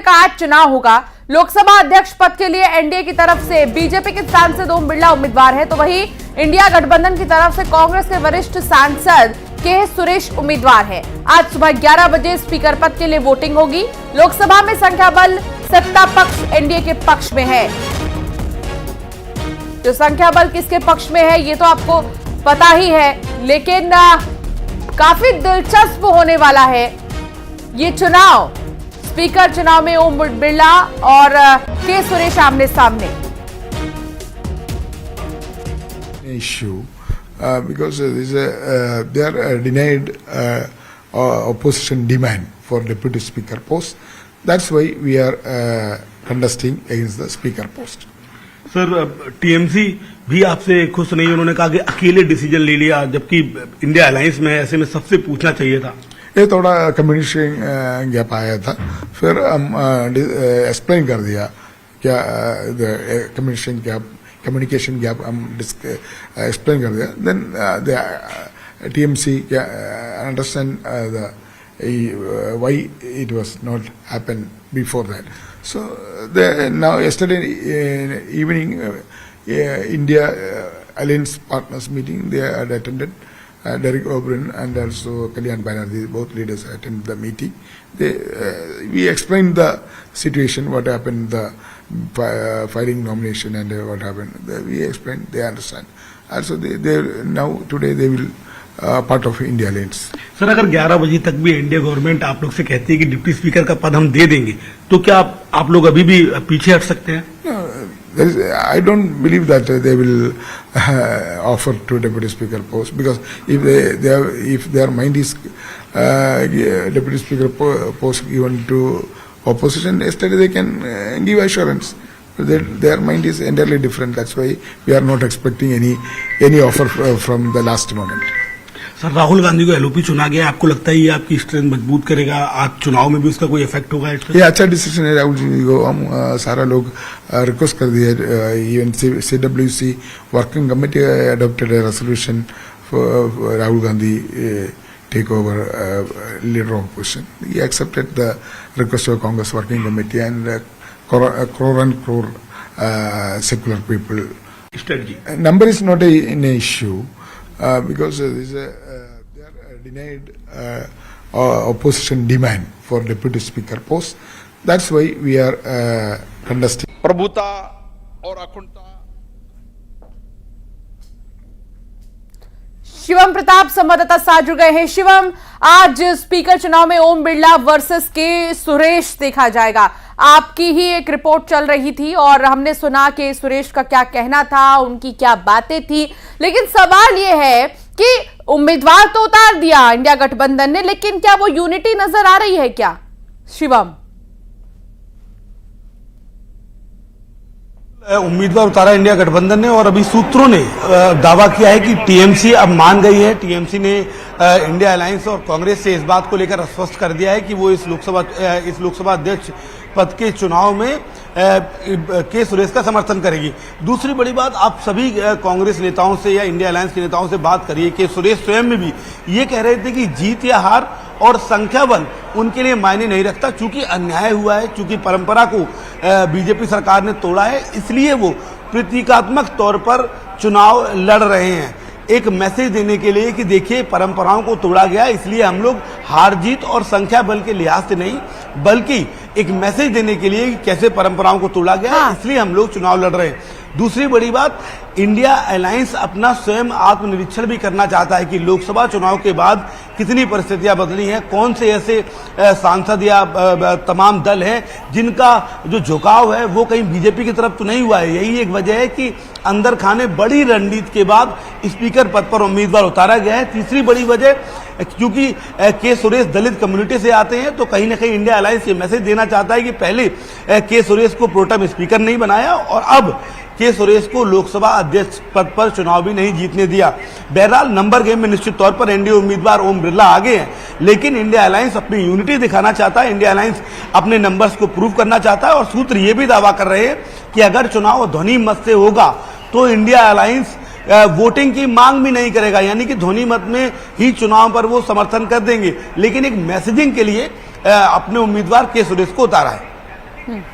Speaker का आज चुनाव होगा। लोकसभा अध्यक्ष पद के लिए एनडीए की तरफ से बीजेपी के सांसद ओम बिरला उम्मीदवार है, तो वहीं इंडिया गठबंधन की तरफ से कांग्रेस के वरिष्ठ सांसद के सुरेश उम्मीदवार है। आज सुबह 11 बजे स्पीकर पद के लिए वोटिंग होगी। लोकसभा में संख्या बल सत्ता पक्ष एनडीए के पक्ष में है। जो संख्या बल किसके पक्ष में है ये तो आपको पता ही है, लेकिन काफी दिलचस्प होने वाला है ये चुनाव। स्पीकर चुनाव में ओम बिरला और के सुरेश आमने सामने। Issue because they are denied opposition demand for deputy speaker post. That's why we are contesting against the speaker post. Sir, TMC भी आपसे खुश नहीं, उन्होंने कहा कि अकेले डिसीजन ले लिया, जबकि इंडिया अलायंस में ऐसे में सबसे पूछना चाहिए था। ये थोड़ा कम्युनिकेशन गैप आया था, फिर हम एक्सप्लेन कर दिया क्या कम्युनिकेशन गैप हम एक्सप्लेन कर दिया। Then TMC understand why it was not happened before that. So now yesterday evening India Alliance Partners meeting they had attended. Derek O'Brien and also Kalyan Banerjee, both leaders attended the meeting. We explained the situation, what happened, the filing nomination and what happened. We explained, they understand. Also, today they will part of India Alliance. Sir, अगर 11 बजे तक भी India government आप लोग से कहती है कि डिप्टी स्पीकर का पद हम दे देंगे, तो क्या आप लोग अभी भी पीछे हट सकते हैं? I don't believe that they will offer to deputy speaker post, because if their mind is deputy speaker post given to opposition, yesterday they can give assurance. Their mind is entirely different. That's why we are not expecting any offer from the last moment. Sir, Rahul Gandhi को LOP चुना गया, आपको लगता है ये आपकी strength मजबूत करेगा? आज चुनाव में भी उसका कोई इफेक्ट होगा? ये अच्छा डिसीजन है राहुल जी को। हम सारा लोग रिक्वेस्ट कर दिए। Even CWC working committee adopted a resolution for Rahul Gandhi take over leader of opposition. He accepted the request of Congress working committee and crore secular people. Number is not an issue because they are denied opposition demand for deputy speaker post. That's why we are contesting. प्रभुता और अखंडता। शिवम प्रताप संवाददाता साथ जुड़ गए हैं। शिवम, आज speaker चुनाव में ओम बिरला वर्सेस के सुरेश देखा जाएगा। आपकी ही एक रिपोर्ट चल रही थी और हमने सुना कि सुरेश का क्या कहना था, उनकी क्या बातें थी, लेकिन सवाल यह है कि उम्मीदवार तो उतार दिया इंडिया गठबंधन ने, लेकिन क्या वो यूनिटी नजर आ रही है क्या? शिवम, उम्मीदवार उतारा इंडिया गठबंधन ने और अभी सूत्रों ने दावा किया है कि टीएमसी अब मान गई है। टीएमसी ने इंडिया अलायंस और कांग्रेस से इस बात को लेकर स्पष्ट कर दिया है कि वो इस लोकसभा अध्यक्ष पद के चुनाव में के सुरेश का समर्थन करेगी। दूसरी बड़ी बात, आप सभी कांग्रेस नेताओं से या इंडिया अलायंस के नेताओं से बात करिए कि सुरेश स्वयं में भी ये कह रहे थे कि जीत या हार और संख्या बल उनके लिए मायने नहीं रखता, चूंकि अन्याय हुआ है, चूंकि परंपरा को बीजेपी सरकार ने तोड़ा है, इसलिए वो प्रतीकात्मक तौर पर चुनाव लड़ रहे हैं। एक मैसेज देने के लिए कि देखिए परंपराओं को तोड़ा गया, इसलिए हम लोग हार जीत और संख्या बल के लिहाज से नहीं, बल्कि एक मैसेज देने के लिए कि कैसे परंपराओं को तोड़ा गया, इसलिए हम लोग चुनाव लड़ रहे हैं। दूसरी बड़ी बात, इंडिया अलायंस अपना स्वयं आत्मनिरीक्षण भी करना चाहता है कि लोकसभा चुनाव के बाद कितनी परिस्थितियां बदली हैं, कौन से ऐसे सांसद या तमाम दल हैं जिनका जो झुकाव है वो कहीं बीजेपी की तरफ तो नहीं हुआ है। यही एक वजह है कि अंदर खाने बड़ी रणनीति के बाद स्पीकर पद पर उम्मीदवार उतारा गया है। तीसरी बड़ी वजह, क्योंकि के सुरेश दलित कम्युनिटी से आते हैं, तो कहीं ना कहीं इंडिया अलायंस ये मैसेज देना चाहता है कि पहले के सुरेश को प्रोटेम स्पीकर नहीं बनाया और अब के सुरेश को लोकसभा अध्यक्ष पद पर चुनाव भी नहीं जीतने दिया। बहरहाल नंबर गेम में निश्चित तौर पर एनडीए उम्मीदवार ओम बिरला आगे हैं, लेकिन इंडिया अलायंस अपनी यूनिटी दिखाना चाहता है, इंडिया अलायंस अपने नंबर्स को प्रूव करना चाहता है और सूत्र ये भी दावा कर रहे हैं कि अगर चुनाव ध्वनि मत से होगा तो इंडिया अलायंस वोटिंग की मांग भी नहीं करेगा, यानी कि ध्वनि मत में ही चुनाव पर वो समर्थन कर देंगे, लेकिन एक मैसेजिंग के लिए अपने उम्मीदवार के सुरेश को उतारा है।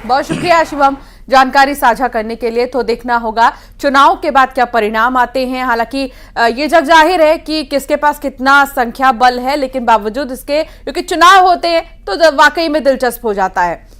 बहुत शुक्रिया शिवम जानकारी साझा करने के लिए। तो देखना होगा चुनाव के बाद क्या परिणाम आते हैं। हालांकि ये जग जाहिर है कि किसके पास कितना संख्या बल है, लेकिन बावजूद इसके क्योंकि चुनाव होते हैं तो वाकई में दिलचस्प हो जाता है।